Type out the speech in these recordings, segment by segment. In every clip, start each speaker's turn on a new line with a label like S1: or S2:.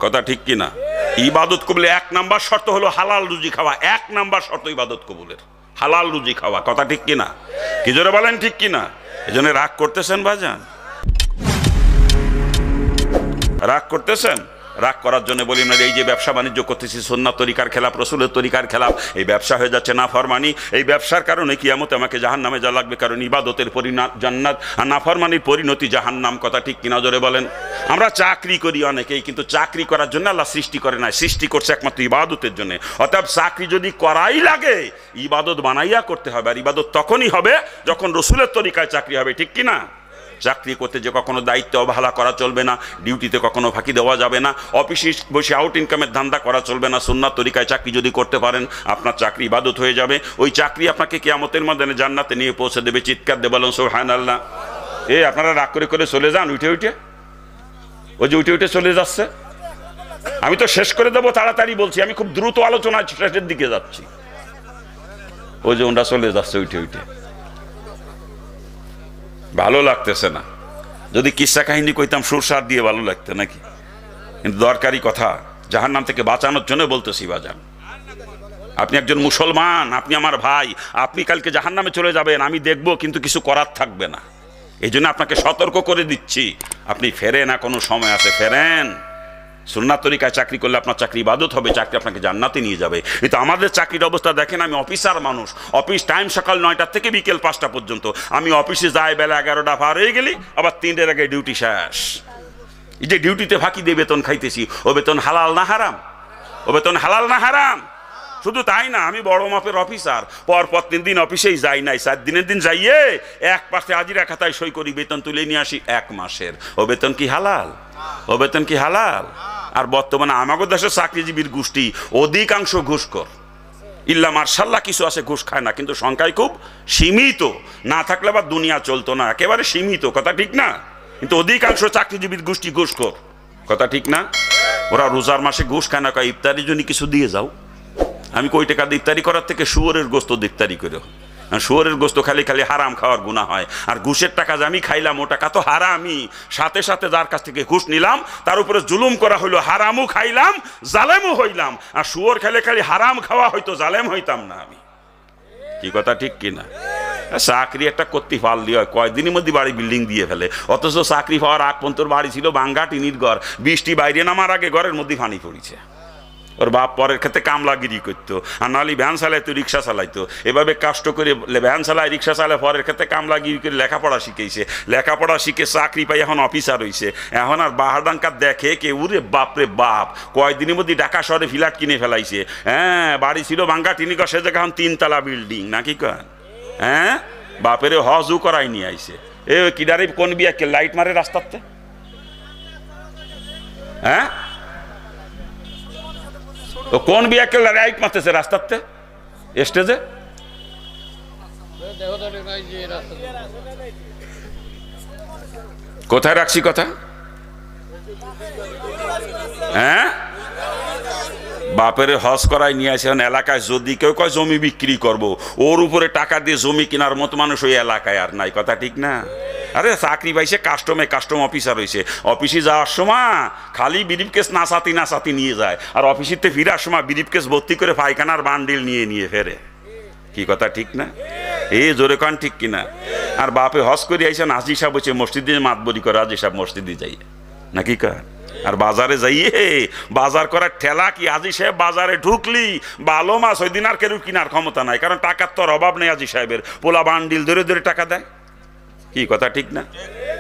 S1: কথা ঠিক কিনা? ইবাদত কবুলের 1 নাম্বার শর্ত হলো হালাল রুজি খাওয়া। 1 নাম্বার শর্ত ইবাদত কবুলের হালাল রুজি খাওয়া। কথা ঠিক কিনা? কি জোরে বলেন ঠিক কিনা? এজন্য রাগ করতেছেন ভাইজান? রাগ করতেছেন? রাগ করার জন্য বলি না, এই যে ব্যবসা বাণিজ্য করতেছি সুন্নাত তরিকার খেলাফ, রসুলের তরিকার খেলাফ, এই ব্যবসা হয়ে যাচ্ছে নাফরমানি। এই ব্যবসার কারণে কিয়ামতে আমাকে জাহান্নামে যা লাগবে, কারণ ইবাদতের জান্নাত আর নাফরমানির পরিণতি জাহান্নাম। কথা ঠিক কিনা জোরে বলেন? আমরা চাকরি করি অনেকেই, কিন্তু চাকরি করার জন্য আল্লাহ সৃষ্টি করে নাই, সৃষ্টি করছে একমাত্র ইবাদতের জন্য। অতএব চাকরি যদি করাই লাগে ইবাদত বানাইয়া করতে হবে, আর ইবাদত তখনই হবে যখন রসুলের তরিকায় চাকরি হবে। ঠিক কিনা? চাকরি করতে যে কখনো দায়িত্ব অবহেলা করা চলবে না, ডিউটিতে কখনো ফাঁকি দেওয়া যাবে না, অফিসে বসে আউট ইনকামের ধান্দা করা চলবে না। সুন্নাত তরিকায় চাকরি যদি করতে পারেন আপনার চাকরি ইবাদত হয়ে যাবে। ওই চাকরি আপনাকে কিয়ামতের ময়দানে জান্নাতে নিয়ে পৌঁছে দেবে। চিৎকার দিয়ে বলেন সুবহানাল্লাহ। আপনারা রাগ করে করে চলে যান উঠে উঠে, ওই যে উঠে উঠে চলে যাচ্ছে। আমি তো শেষ করে দেবো তাড়াতাড়ি বলছি, আমি খুব দ্রুত আলোচনা শেষের দিকে যাচ্ছি। ওই যে ওরা চলে যাচ্ছে উঠে উঠে, ভালো লাগতেছে না। যদি কিস্সা কাহিনী কইতাম সুরসার দিয়ে ভালো লাগতো নাকি, কিন্তু দরকারি কথা জাহান্নাম থেকে বাঁচানোর জন্য বলতেছি বাজান। আপনি একজন মুসলমান, আপনি আমার ভাই, আপনি কালকে জাহান্নামে চলে যাবেন, আমি দেখবো, কিন্তু কিছু করার থাকবে না। এই জন্য আপনাকে সতর্ক করে দিচ্ছি, আপনি ফেরেন, এখনো সময় আছে, ফেরেন। সুন্নাত তরিকায় চাকরি করলে আপনার চাকরি ইবাদত হবে, চাকরি আপনাকে জান্নাতে নিয়ে যাবে। কিন্তু আমাদের চাকরির অবস্থা দেখেন, আমি অফিসার মানুষ, অফিস টাইম সকাল 9টা থেকে বিকেল 5টা পর্যন্ত। আমি অফিসে যাই বেলা 11টা পার হয়ে গেলি, আবার 3টের আগে ডিউটি শেষ। এই যে ডিউটিতে ফাঁকি দিয়ে বেতন খাইতেছি, ও বেতন হালাল না হারাম? ও বেতন হালাল না হারাম? শুধু তাই না, আমি বড় মাপের অফিসার, পরপর 3 দিন অফিসেই যাই নাই, 4 দিনের দিন যাইয়ে এক পাশে হাজিরা খাতায় সই করি, বেতন তুলে নিয়ে আসি 1 মাসের। ও বেতন কি হালাল? ও বেতন কি হালাল? আর বর্তমানে আমাদের দেশের চাকরিজীবীর গোষ্ঠী অধিকাংশ ঘুষখোর। ইল্লা মার্শাল্লাহ কিছু আছে ঘুষ খায় না, কিন্তু সংখ্যায় খুব সীমিত। না থাকলে আবার দুনিয়া চলতো না, একেবারে সীমিত। কথা ঠিক না? কিন্তু অধিকাংশ চাকরিজীবীর গোষ্ঠী ঘুষখোর। কথা ঠিক না? ওরা রোজার মাসে ঘুষ খায় না, কয় ইফতারির জন্য কিছু দিয়ে যাও। আমি কই টাকা দিয়ে ইফতারি করার থেকে শুয়োরের গোস্ত দিয়ে ইফতারি করে। শুয়োরের গোস্ত খালি খালি হারাম খাওয়ার গুনাহ হয়, আর ঘুষের টাকা যে আমি খাইলাম ও টাকা তো হারামই। সাথে সাথে যার কাছ থেকে ঘুষ নিলাম তার উপরে জুলুম করা হইলো, হারামও খাইলাম জালেমও হইলাম। আর শুয়োর খেলে খালি হারাম খাওয়া হইতো, জালেম হইতাম না আমি। কি কথা ঠিক কিনা? চাকরি একটা করতে পারলি হয়, কয়দিনের মধ্যে বাড়ি বিল্ডিং দিয়ে ফেলে। অথচ চাকরি পাওয়ার আগ পর্যন্ত বাড়ি ছিল ভাঙ্গা টিনির ঘর, বৃষ্টি বাইরে নামার আগে ঘরের মধ্যে পানি পড়েছে। ওর বাপ পরের ক্ষেত্রে কামলাগিরি করতো, আর নাহলে ভ্যান চালাইতো, রিক্সা চালাইতো। এভাবে কষ্ট করে ভ্যান চালায়, রিক্সা চালায়, পরের ক্ষেত্রে কামলাগিরি করে লেখাপড়া শিখেছে। লেখাপড়া শিখে চাকরি পাই এখন অফিসার হয়েছে। এখন আর বাহারডাঙ্কার দেখে কেউ রে বাপরে বাপ, কয়দিনের মধ্যে ঢাকা শহরে ফ্ল্যাট কিনে ফেলাইছে। হ্যাঁ, বাড়ি ছিল ভাঙ্গা টিনিঘর, সে জায়গা এখন 3 তলা বিল্ডিং নাকি কন? হ্যাঁ, বাপের হজও করাই নিয়ে আইছে। এ কিডারে কোন বিয়াকে লাইট মারে রাস্তাতে? হ্যাঁ, তো কোন বিয়াকে লাইট মারতেছে রাস্তাতে স্টেজে? কোথায় রাখছি কথা? হ্যাঁ, বাপের হজ করাই নিয়ে আসে। এলাকায় যদি কেউ কয় জমি বিক্রি করব, ওর উপরে টাকা দিয়ে জমি কেনার মতো মানুষ ওই এলাকায় আর নাই। কথা ঠিক না? আরে চাকরি পাইছে, কাস্টম অফিসার হয়েছে, অফিসে যাওয়ার সময় খালি ব্রিফকেস নাচাতি নিয়ে যায়, আর অফিসেতে ফিরার সময় ব্রিফকেস ভর্তি করে পায়খানার বান্ডিল নিয়ে ফেরে। কি কথা ঠিক না? এই জোরে কান ঠিক কিনা? আর বাপে হজ করে আইসেন, হাজি সাহেব হচ্ছে মসজিদে মাতবরি করে, হাজি সাহেব মসজিদে যাই নাকি কার? আর বাজারে যাইয়ে বাজার করার ঠেলা কি? হাজি সাহেব বাজারে ঢুকলি ভালো মাছ ওই দিন আর কেউ কেনার ক্ষমতা নাই, কারণ টাকার তো অভাব নেই। হাজি সাহেবের পোলা বান্ডিল ধরে ধরে টাকা দেয়। কি কথা ঠিক না?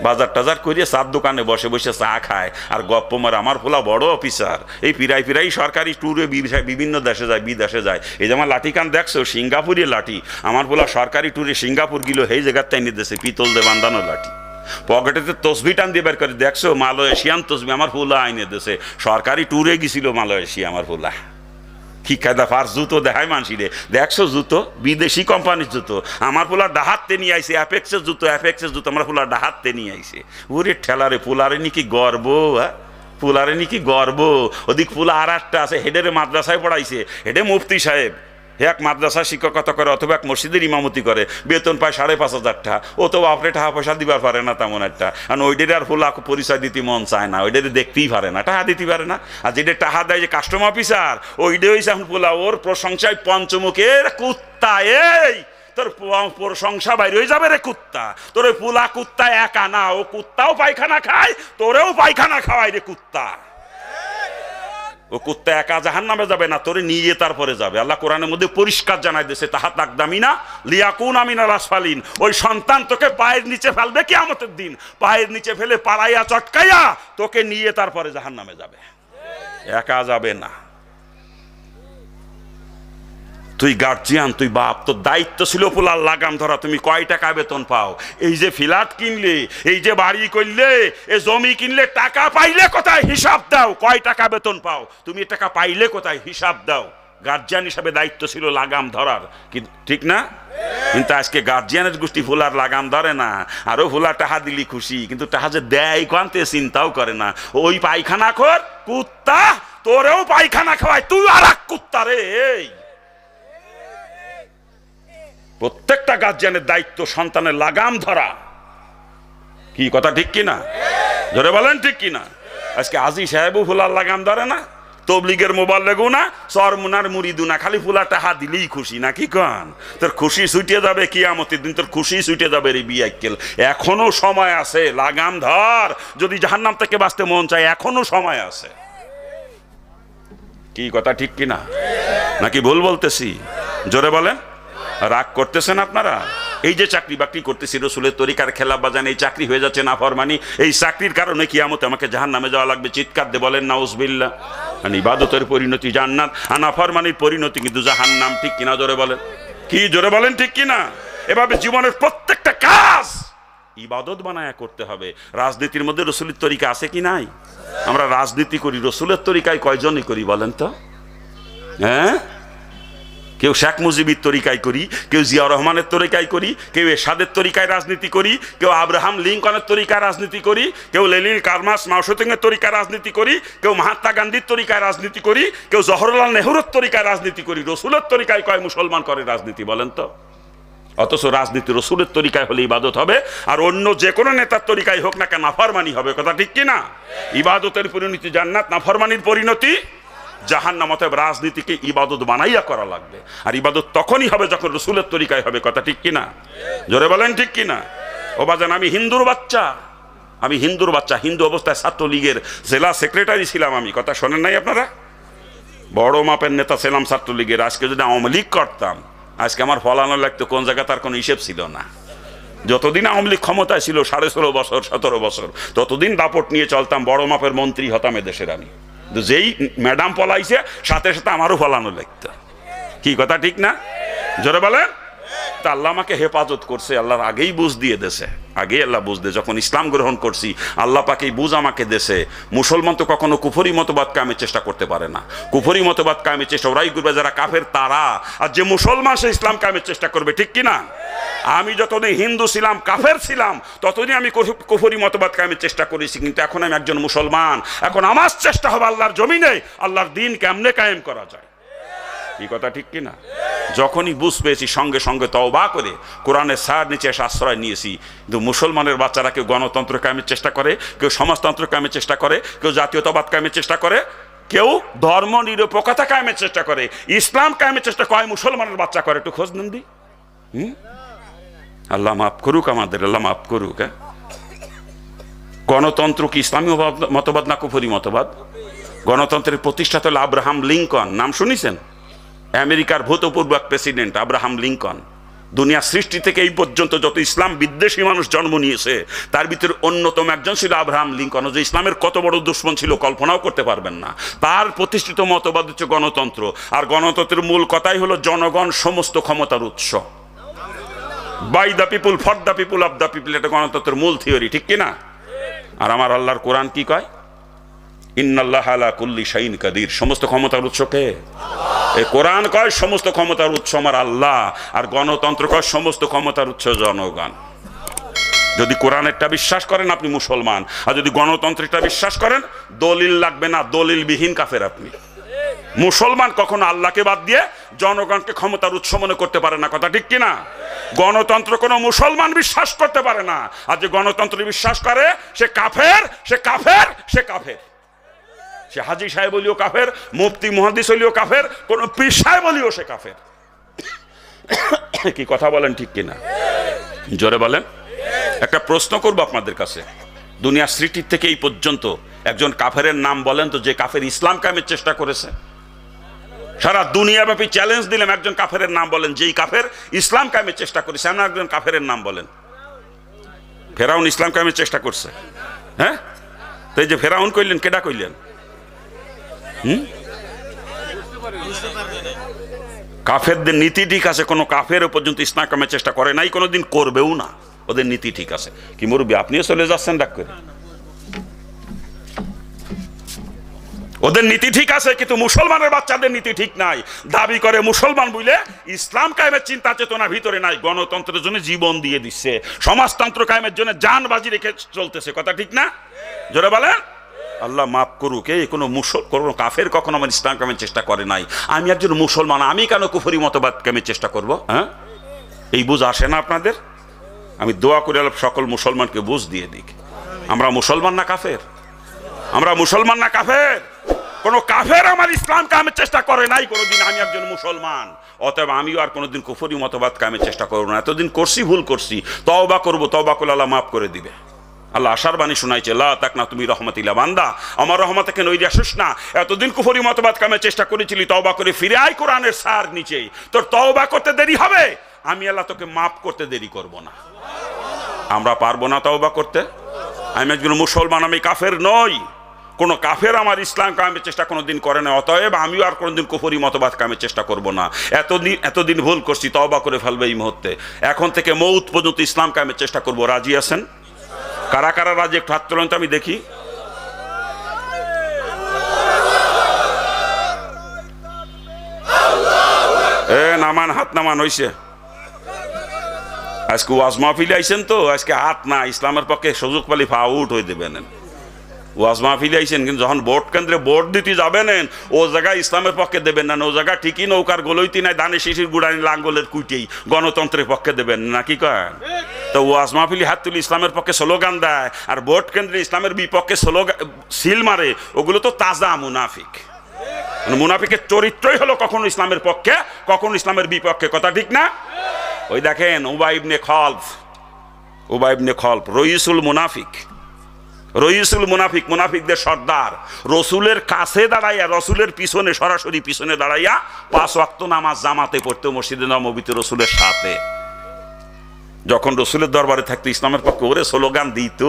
S1: বাজার টাজার করিয়ে চার দোকানে বসে বসে চা খায় আর গপ্প মারে। আমার পোলা বড় অফিসার, এই ফিরাই সরকারি ট্যুরে বিভিন্ন দেশে যায়, বিদেশে যায়। এই যে আমার লাঠি কান দেখছো, সিঙ্গাপুরে লাঠি। আমার পোলা সরকারি ট্যুরে সিঙ্গাপুর গেল, সেই জায়গার তাই নিয়ে দেশে পিতল দিয়ে বান্ধানো লাঠি। পকেটেতে তসবি টান দিয়ে বের করে দেখছো, মালয়েশিয়ান তসবি আমার পোলা আইনে দেশে। সরকারি ট্যুরে গেছিল মালয়েশিয়া আমার পোলা। কি কায়দা ফার জুতো দেখায় মানসিরে, দেখছো জুতো, বিদেশি কোম্পানির জুতো। আমার পোলা ডাহাতে নিয়ে আইসে, অ্যাপেক্সের জুতো আমার পোলা ডাহাতে নিয়ে আইসে। ওরে ঠেলারে, পোলারে নাকি গর্ব, পোলারে নাকি গর্ব। ওদিক পোলা আর একটা আছে, হেডের মাদ্রাসায় পড়াইছে, হেডে মুফতি সাহেব। এক মাদ্রাসা শিক্ষকতা করে অথবা এক মসজিদের ইমামতি করে, বেতন পায় 5,500 টাকা। ও তো বাপরে টাকা পয়সা দিবার পারে না তেমন একটা, কারণ ওইটারে আর ফুলা পরিচয় দিতে মন চায় না, ওইটারে দেখতেই পারে না, টাকা দিতে পারে না। আর যেটা টাকা দেয় যে কাস্টমার অফিসার, ওইটা হয়েছে এখন ফুলা ওর প্রশংসায় পঞ্চমুখের কুত্তা। এই তোর প্রশংসা বাইরে হয়ে যাবে রে কুত্তা, তোর ওই ফুলা কুত্তা একা না, ও কুত্তাও পায়খানা খায়, তোরেও পায়খানা খাওয়াই রে কুত্তা। ও কুত্তা একা জাহান্নামে যাবে না, তোরে নিয়ে তারপরে যাবে। আল্লাহ কোরআনের মধ্যে পরিষ্কার জানাই দিয়েছে, তাহা তাকদামিনা লিয়াকুনা মিনাল আসফালিন। ওই সন্তান তোকে পায়ের নিচে ফেলবে কিয়ামতের দিন, পায়ের নিচে ফেলে পাড়াইয়া চটকাইয়া তোকে নিয়ে তারপরে জাহান্নামে যাবে, একা যাবে না। তুই গার্জিয়ান, তুই বাপ, তোর দায়িত্ব ছিল পোলার লাগাম ধরা। তুমি কয় টাকা বেতন পাও? এই যে ফ্ল্যাট কিনলে, এই যে বাড়ি করলে, এই জমি কিনলে, টাকা পাইলে কোথায় হিসাব দাও। কয় টাকা বেতন পাও? তুমি টাকা পাইলে কোথায় হিসাব দাও। গার্জিয়ান হিসাবে দায়িত্ব ছিল লাগাম ধরার, ঠিক না? কিন্তু আজকে গার্জিয়ানের গোষ্ঠী ফুলার লাগাম ধরে না, আরো ফুলা টাকা দিলি খুশি, কিন্তু টাকা যে দেয় কানতে চিন্তাও করে না। ওই পায়খানা খোর কুত্তা তোরেও পায়খানা খাওয়ায়, তুই আর এক কুত্তা রে। এই প্রত্যেকটা গার্জিয়ানের দায়িত্ব সন্তানের লাগাম ধরা। কি কথা ঠিক কিনা? জোরে বলেন ঠিক কিনা? আজকে আজি সাহেবও ফুলার লাগাম ধরে না, তবলিগের মোবাইল লেগো না, সরমুনার মুড়িদু না, খালি ফুলা টাকা দিলেই খুশি না। কি কন? তোর খুশি ছুটে যাবে কিয়ামতের দিন, তোর খুশি ছুটে যাবে রে বিয়াক্কেল। এখনো সময় আছে, লাগাম ধর। যদি জাহান্নাম থেকে বাঁচতে মন চায় এখনো সময় আছে। কি কথা ঠিক কিনা? নাকি ভুল বলতেছি? জোরে বলেন। রাগ করতেছেন আপনারা? এই যে চাকরি বাকরি করতেছি রসুলের তরিকার খেলা বাজান, এই চাকরি হয়ে যাচ্ছে নাফরমানি। এই চাকরির কারণে কিয়ামতে আমাকে জাহান্নামে যাওয়া লাগবে। চিৎকার দিয়ে বলেন নাউজুবিল্লাহ। ইবাদতের পরিণতি জান্নাত, আর নাফরমানির পরিণতি কিন্তু জাহান্নাম। ঠিক কিনা? জোরে বলেন। কি জোরে বলেন ঠিক কিনা? এভাবে জীবনের প্রত্যেকটা কাজ ইবাদত বানায়া করতে হবে। রাজনীতির মধ্যে রসুলের তরিকা আছে কি নাই? আমরা রাজনীতি করি রসুলের তরিকায় কয়জনই করি বলেন তো? হ্যাঁ, কেউ শেখ মুজিবের তরিকায় করি, কেউ জিয়া রহমানের তরিকায় করি, কেউ এরশাদের তরিকায় রাজনীতি করি, কেউ আব্রাহাম লিঙ্কনের তরিকায় রাজনীতি করি, কেউ লেনিন কার্মাস মাওসেতুংয়ের তরিকায় রাজনীতি করি, কেউ মহাত্মা গান্ধীর তরিকায় রাজনীতি করি, কেউ জওহরলাল নেহরুর তরিকায় রাজনীতি করি। রসুলের তরিকায় কয় মুসলমান করে রাজনীতি বলেন তো? অথচ রাজনীতি রসুলের তরিকায় হলে ইবাদত হবে, আর অন্য যে কোনো নেতার তরিকায় হোক না কেন নাফরমানি হবে। কথা ঠিক কিনা? ইবাদতের পরিণতি জান্নাত, নাফরমানির পরিণতি জাহান্নাম। অতএব রাজনীতিকে ইবাদত বানাইয়া করা লাগবে, আর ইবাদত তখনই হবে যখন রসুলের তরিকায় হবে। কথা ঠিক কিনা? জোরে বলেন ঠিক কিনা? ও বাজান, আমি হিন্দুর বাচ্চা, আমি হিন্দুর বাচ্চা। হিন্দু অবস্থায় ছাত্রলীগের জেলা সেক্রেটারি ছিলাম আমি। কথা শোনেন নাই আপনারা? বড় মাপের নেতা ছিলাম ছাত্রলীগের। আজকে যদি আওয়ামী লীগ করতাম, আজকে আমার ফলানো লাগতো কোন জায়গা তার কোনো হিসেব ছিল না। যতদিন আওয়ামী লীগ ক্ষমতায় ছিল 16.5 বছর 17 বছর, ততদিন দাপট নিয়ে চলতাম, বড় মাপের মন্ত্রী হতাম এদেশের আমি। যেই ম্যাডাম পলাইছে সাথে সাথে আমারও ফলানো লাগতো। কি কথা ঠিক না? জোরে বলেন। তা আল্লাহ আমাকে হেফাজত করছে, আল্লাহর আগেই বুঝ দিয়ে দেছে। আগে আল্লাহ বুঝ দিয়ে যখন ইসলাম গ্রহণ করছি, আল্লাহ পাকেই বুঝ আমাকে দেছে। মুসলমান তো কখনো কুফরি মতবাদ কায়েমের চেষ্টা করতে পারে না। কুফরি মতবাদ কায়েমের চেষ্টা ওরাই করবে যারা কাফের তারা, আর যে মুসলমান সে ইসলাম কায়েমের চেষ্টা করবে। ঠিক কিনা? আমি যতদিন হিন্দু ছিলাম, কাফের ছিলাম, ততদিন আমি কুফরি মতবাদ কায়েমের চেষ্টা করেছি। কিন্তু এখন আমি একজন মুসলমান, এখন আমার চেষ্টা হবে আল্লাহর জমিনে আল্লাহর দ্বীন কেমনে কায়েম করা যায়। এই কথা ঠিক কিনা? যখনই বুঝ পেয়েছি সঙ্গে সঙ্গে তওবা করে কোরআনের ছায়ার নিচে এসে আশ্রয় নিয়েছি। কিন্তু মুসলমানের বাচ্চারা কেউ গণতন্ত্র কায়েমের চেষ্টা করে, কেউ সমাজতন্ত্র কায়েমের চেষ্টা করে, কেউ জাতীয়তাবাদ কায়েমের চেষ্টা করে, কেউ ধর্ম নিরপেক্ষতা কায়েমের চেষ্টা করে, ইসলাম কায়েমের চেষ্টা কয় মুসলমানের বাচ্চা করে। একটু খোঁজ নেন দি। আল্লাহ মাফ করুক আমাদের, আল্লাহ মাফ করুক। গণতন্ত্র কি ইসলামী মতবাদ না কুফরি মতবাদ? গণতন্ত্রের প্রতিষ্ঠাতা হল আব্রাহাম লিঙ্কন। নাম শুনেছেন? আমেরিকার ভূতপূর্ব প্রেসিডেন্ট আব্রাহাম লিঙ্কন। দুনিয়া সৃষ্টি থেকে এই পর্যন্ত যত ইসলাম বিদ্বেষী মানুষ জন্ম নিয়েছে, তার ভিতরে অন্যতম একজন ছিল আব্রাহাম লিঙ্কন। যে ইসলামের কত বড় দুশ্মন ছিল কল্পনাও করতে পারবেন না। তার প্রতিষ্ঠিত মতবাদ হচ্ছে গণতন্ত্র, আর গণতন্ত্রের মূল কথাই হলো জনগণ সমস্ত ক্ষমতার উৎস। By the people, for the people, of the people. এটা গণতন্ত্রের মূল থিওরি। ঠিক কিনা? আর আমার আল্লাহর কোরআন কি কয়? ইন্নাল্লাহা আলা কুল্লি শাইইন কাদির। সমস্ত ক্ষমতার উৎস কে? এই কোরআন কয় সমস্ত ক্ষমতার উৎস আমার আল্লাহ, আর গণতন্ত্র কয় সমস্ত ক্ষমতার উৎস জনগণ। যদি কোরআনেরটা বিশ্বাস করেন আপনি মুসলমান, আর যদি গণতন্ত্রেরটা বিশ্বাস করেন দলিল লাগবে না, দলিলবিহীন কাফের আপনি। মুসলমান কখনো আল্লাহকে বাদ দিয়ে জনগণকে ক্ষমতার উৎস মনে করতে পারে না, কথা ঠিক কিনা? গণতন্ত্র কোনো মুসলমান বিশ্বাস করতে পারে না, আর যে গণতন্ত্র বিশ্বাস করে সে কাফের, সে কাফের, সে কাফের। সে হাজী সাহেব বলিও কাফের, মুফতি মুহাদ্দিস হলিও কাফের, কোন পীর সাহেব বলিও সে কাফের। কি কথা বলেন ঠিক কিনা? জোরে বলেন। একটা প্রশ্ন করবো আপনাদের কাছে, দুনিয়া সৃষ্টির থেকে এই পর্যন্ত একজন কাফেরের নাম বলেন তো যে কাফের ইসলাম কায়েমের চেষ্টা করেছে। সারা দুনিয়াব্যাপী চ্যালেঞ্জ দিলাম, একজন কাফেরের নাম বলেন যেই কাফের ইসলাম কায়েমের চেষ্টা করেছে। এমন একজন কাফেরের নাম বলেন। ফেরাউন ইসলাম কায়েমের চেষ্টা করছে, হ্যাঁ? তো এই যে ফেরাউন কইলেন, কেডা কইলেন? কাফেরদের নীতি ঠিক আছে, কোনো কাফের পর্যন্ত ইসলাম কায়েমের চেষ্টা করে নাই, কোনোদিন করবেও না। ওদের নীতি ঠিক আছে। কি মুরব্বী আপনিও চলে যাচ্ছেন ডাক করে? ওদের নীতি ঠিক আছে, কিন্তু মুসলমানের বাচ্চাদের নীতি ঠিক নাই। দাবি করে মুসলমান বলে ইসলাম কায়েমের চিন্তা চেতনা ভিতরে নাই। গণতন্ত্রের জন্য জীবন দিয়ে দিচ্ছে, সমাজতন্ত্র কায়েমের জন্য জান বাজি রেখে চলতেছে, কথা ঠিক না? জোরে বলেন। আল্লাহ মাফ করুক, এই কোনো কাফের কখনো আমার ইসলাম কায়েমের চেষ্টা করে নাই। আমি একজন মুসলমান, আমি কেন কুফরি মতবাদ কায়েমের চেষ্টা করব? হ্যাঁ, এই বুঝ আসে না আপনাদের? আমি দোয়া করে সকল মুসলমানকে বুঝ দিয়ে দিক, আমরা মুসলমান না কাফের? আমরা মুসলমান না কাফের? কোন কাফের আমার ইসলাম কায়েমের চেষ্টা করে নাই কোনোদিন। আমি একজন মুসলমান, অতএব আমিও আর কোনোদিন কুফরি মতবাদ কায়েমের চেষ্টা করবো না। এতদিন করছি, ভুল করছি, তওবা করব, তওবা করলে আল্লাহ মাফ করে দিবে। আল্লাহ আশার বাণী শোনাইছে, লা তাকনা তুমি রহমাতিল্লাহ, বান্দা আমার রহমত থেকে নইরে আসিস না। এতদিন কুফরি মতবাদ কায়েমের চেষ্টা করেছিলি, তওবা করে ফিরে আয় কোরআনের সার নিচেই। তোর তওবা করতে দেরি হবে, আমি আল্লাহ তোকে মাফ করতে দেরি করব না। আমরা পারবো না তওবা করতে? আমি একজন মুসলমান, আমি কাফের নই। কোন কাফের আমার ইসলাম কায়েমের চেষ্টা কোনোদিন করে না, অতএব আমিও আর কোনোদিন কুফরি মতবাদ কায়েমের চেষ্টা করব না। এতদিন ভুল করছি, তওবা করে ফেলবে এই মুহূর্তে। এখন থেকে মৌত পর্যন্ত ইসলাম কায়েমের চেষ্টা করব। রাজি আছেন? কারা কারা রাজি? একটু হাত তোলেন তো আমি দেখি। নামান, হাত নামান। হইছে, আজকে ওয়াজ মাহফিলে আইছেন তো, আজকে হাত না, ইসলামের পক্ষে সুযোগ পালি ফাউট হয়ে দেবেন। ওয়াজ মাহফিলে আইছেন, কিন্তু যখন ভোট কেন্দ্রে ভোট দিতে যাবেন ও জায়গায় ইসলামের পক্ষে দেবেন না। ও জায়গায় ঠিকই নৌকার গোলইতি নাই, ধানে শিশির গুড়ানি লাঙ্গলের কুইটেই গণতন্ত্রের পক্ষে দেবেন না, কি করেন? তো ওয়াজ মাহফিলে হাত তুলি ইসলামের পক্ষে স্লোগান দেয়, আর ভোট কেন্দ্রে ইসলামের বিপক্ষে স্লোগান সিল মারে, ওগুলো তো তাজা মুনাফিক। মুনাফিকের চরিত্রই হলো কখনো ইসলামের পক্ষে, কখনো ইসলামের বিপক্ষে, কথা ঠিক না? ওই দেখেন উবাই ইবনে খলফ রইসুল মুনাফিক, রইসুল মুনাফিক, মুনাফিকদের সর্দার। রসুলের কাছে দাঁড়াইয়া, রসুলের পিছনে, সরাসরি পিছনে দাঁড়াইয়া 5 ওয়াক্ত নামাজ জামাতে পড়তে মসজিদে নববীতে রসুলের সাথে। যখন রসুলের দরবারে থাকতো ইসলামের পক্ষে ওরে স্লোগান দিত,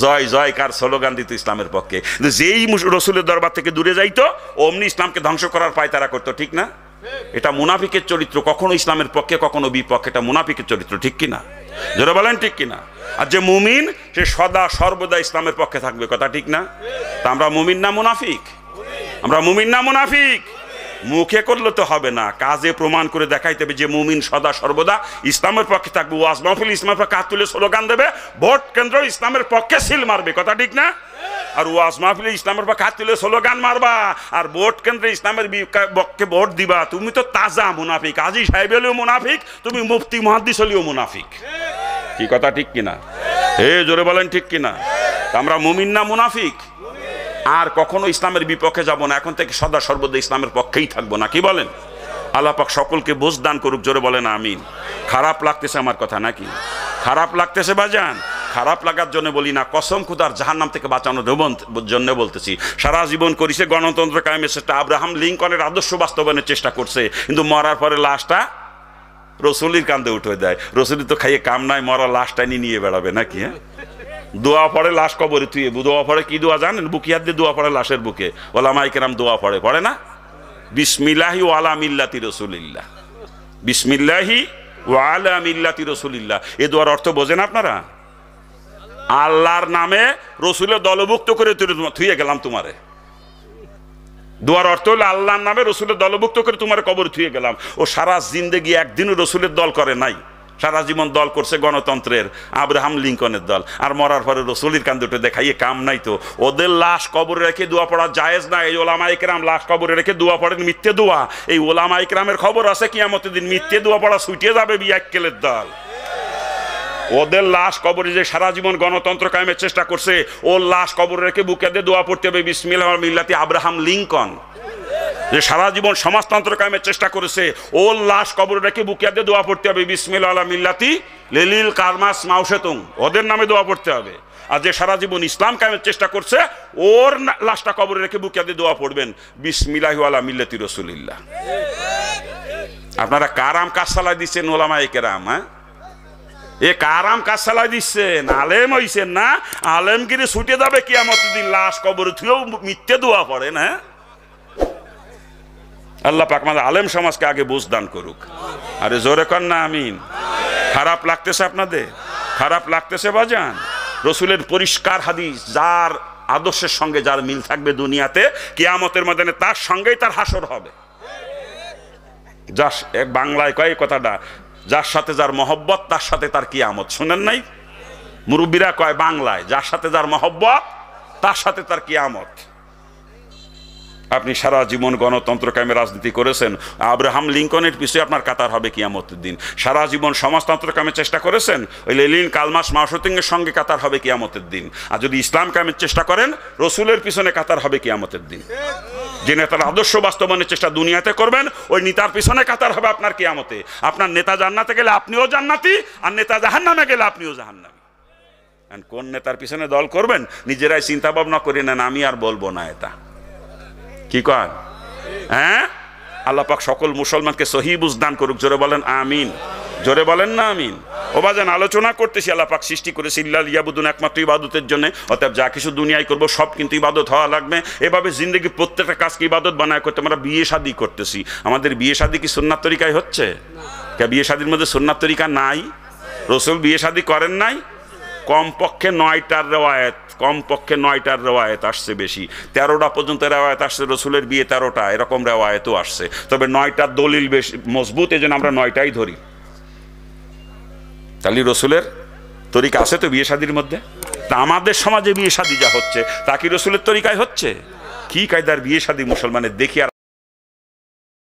S1: জয় জয়কার স্লোগান দিত ইসলামের পক্ষে। যেই রসুলের দরবার থেকে দূরে যাইতো অমনি ইসলামকে ধ্বংস করার পায়তারা করতো, ঠিক না? এটা মুনাফিকের চরিত্র, কখনো ইসলামের পক্ষে কখনো বিপক্ষে, এটা মুনাফিকের চরিত্র, ঠিক কিনা? যারা বলেন ঠিক কিনা? আর যে মুমিন সে সদা সর্বদা ইসলামের পক্ষে থাকবে, কথা ঠিক না? তা আমরা মুমিন না মুনাফিক? আমরা মুমিন না মুনাফিক? মুখে করলে তো হবে না, কাজে প্রমাণ করে দেখাইতে হবে যে মুমিন সদা সর্বদা ইসলামের পক্ষে থাকবে। ওয়াজ মাহফিল ইসলামের পক্ষে হাত তুলে স্লোগান দেবে, ভোট কেন্দ্র ইসলামের পক্ষে সিল মারবে, কথা ঠিক না? আর ওয়াজ মাহফিলে ইসলামের পক্ষে হাত তুলে স্লোগান মারবা, আর ভোট কেন্দ্রে ইসলামের পক্ষে ভোট দিবা, তুমি তো তাজা মুনাফিক। হাজী সাহেব হলেও মুনাফিক, তুমি মুফতি মুহাদ্দিস হলেও মুনাফিক, কি কথা ঠিক কিনা? জোরে বলেন ঠিক কিনা? আমরা মুমিন না মুনাফিক? আর কখনো ইসলামের বিপক্ষে যাব না, এখন থেকে সদা সর্বদা ইসলামের পক্ষেই থাকবো না, কি বলেন? আল্লাহ পাক সকলকে বুঝ দান করুক, জোরে বলেন আমিন। খারাপ লাগতেছে আমার কথা নাকি? খারাপ লাগতেছে বাজান? খারাপ লাগার জন্য বলি না, কসম খুদার জাহান্নাম থেকে বাঁচানোর জন্য বলতেছি। সারা জীবন করেছে গণতন্ত্র কায়েমের চেষ্টা, আব্রাহাম লিঙ্কনের আদর্শ বাস্তবায়নের চেষ্টা করছে, কিন্তু মরার পরে লাশটা রসুলির কান্দে উঠে দেয়। রসুলি তো খাইয়ে কাম নাই, মরা লাশটা নিয়ে বেড়াবে নাকি? হ্যাঁ, দোয়া পড়ে লাশ কবরে তুই, দোয়া পড়ে কি দোয়া জানেন? বুকিয়াত দিয়ে দোয়া পড়ে লাশের বুকে, ওলামায়ে কেরাম দোয়া পড়ে না? বিসমিল্লাহি ওয়া আলা মিল্লাতি রাসূলিল্লাহ, বিসমিল্লাহি ওয়া আলা মিল্লাতি রাসূলিল্লাহ। এই দোয়ার অর্থ বোঝেন আপনারা? আল্লাহর নামে রসুলের দলভুক্ত করে থুয়ে গেলাম তোমারে। দোয়ার অর্থ হলো আল্লাহর নামে রসুলের দলভুক্ত করে তোমার কবর থুয়ে গেলাম। ও সারা জিন্দেগি একদিনও রসুলের দল করে নাই, সারা জীবন দল করছে গণতন্ত্রের, আব্রাহাম লিঙ্কনের দল, আর মরার পরে রসুলের কান দুটো দেখাইয়ে কাম নাই তো। ওদের লাশ কবরে রেখে দোয়া পড়া জায়েজ না। এই ওলামা ইকরাম লাশ কবরে রেখে দোয়া পড়েন, মিথ্যে দোয়া। এই ওলামা ইকরামের খবর আছে কিয়ামতের দিন মিথ্যে দোয়া পড়া ছুটিয়ে যাবে বিয়াক্কেলের দল। ওদের লাশ কবরে যে সারা জীবন গণতন্ত্র কায়েমের চেষ্টা করছে, ওর লাশ কবরে রেখে বুকে দিয়ে দোয়া পড়তে হবে বিসমিল্লাহ মিল্লাতি আব্রাহাম লিঙ্কন। যে সারা জীবন সমাজতন্ত্র কায়েমের চেষ্টা করেছে, ওর লাশ কবরে রেখে বুকে দিয়ে দোয়া পড়তে হবে বিসমিল্লাহ মিল্লাতি লিলিল কারমাস মাউশেতুং। ওদের নামে দোয়া পড়তে হবে। আর যে সারা জীবন ইসলাম কায়েমের চেষ্টা করছে, ওর লাশটা কবরে রেখে বুকে দিয়ে দোয়া পড়বেন বিসমিল্লাহি ওয়ালা মিল্লাতি রাসূলিল্লাহ। আপনারা কারাম কাজ চালাই দিচ্ছেন ওলামায়ে কেরাম। হ্যাঁ, এ কারাম কাজ চালাই দিচ্ছেন, আলেম হইছেন না। আলেমগিরি ছুটে যাবে কিয়ামতের দিন, লাশ কবরে থুয়েও মিথ্যে দোয়া পড়েন। হ্যাঁ, আল্লাহ পাক আমাদের আলেম সমাজকে আগে বুঝ দান করুক। আরে জোরে কর না আমিন। খারাপ লাগতেছে আপনাদের? খারাপ লাগতেছে বাজান? রসুলের পরিষ্কার হাদিস, যার আদর্শের সঙ্গে যার মিল থাকবে দুনিয়াতে, কিয়ামতের ময়দানে তার সঙ্গেই তার হাসর হবে। যার বাংলায় কয় কথাটা, যার সাথে যার মহব্বত তার সাথে তার কিয়ামত। শুনেন নাই? মুরব্বীরা কয় বাংলায়, যার সাথে যার মহব্বত তার সাথে তার কিয়ামত। আপনি সারা জীবন গণতন্ত্র কায়েমে রাজনীতি করেছেন, আব্রাহাম লিঙ্কনের পিছনে আপনার কাতার হবে কিয়ামতের দিন। সারা জীবন সমাজতন্ত্র কায়েমের চেষ্টা করেছেন, ওই লেলিন কালমাস মাউশেতুংয়ের সঙ্গে কাতার হবে কিয়ামতের দিন। আর যদি ইসলাম কায়েমের চেষ্টা করেন, রসুলের পিছনে কাতার হবে কিয়ামতের দিন। যে নেতার আদর্শ বাস্তবায়নের চেষ্টা দুনিয়াতে করবেন, ওই নেতার পিছনে কাতার হবে আপনার কিয়ামতে। আপনার নেতা জান্নাতে গেলে আপনিও জান্নাতি, আর নেতা জাহান্নামে গেলে আপনিও জাহান্নামী। কোন নেতার পিছনে দল করবেন নিজেরাই চিন্তা ভাবনা করে নেন, আমি আর বলবো না এটা। কি কন? হ্যাঁ, আল্লাহ পাক সকল মুসলমানকে সহি বুঝ দান করুক। জোরে বলেন আমিন। জোরে বলেন না আমিন। ও বাজান, আলোচনা করতেছি আল্লাহ পাক সৃষ্টি করেছে ইল্লা লিয়াবুদুন, একমাত্র ইবাদতের জন্য। অতএব যা কিছু দুনিয়ায় করবো সব কিন্তু ইবাদত হওয়া লাগবে। এভাবে জিন্দগি প্রত্যেকটা কাজকে ইবাদত বানায় করতে। আমরা বিয়ে শাদী করতেছি, আমাদের বিয়ে শাদী কি সুন্নাত তরিকায় হচ্ছে? কে বিয়ে শাদীর মধ্যে সুন্নাত তরিকা নাই? রসুল বিয়ে শাদী করেন নাই? কমপক্ষে 9টার রেওয়ায়েত, কমপক্ষে 9টার রেওয়ায়েত আসছে, বেশি 13টা পর্যন্ত রেওয়ায়েত আসছে। রসুলের বিয়ে 13টা, এরকম রেওয়ায়েতও আসছে। তবে 9টার দলিল বেশি মজবুত, এই জন্য আমরা 9টাই ধরি। তাহলে রসুলের তরিকা আছে তো বিয়ে শাদীর মধ্যে। তা আমাদের সমাজে বিয়ে শাদী যা হচ্ছে, তা কি রসুলের তরিকায় হচ্ছে? কি কায়দার বিয়ে শাদী মুসলমানের দেখি আর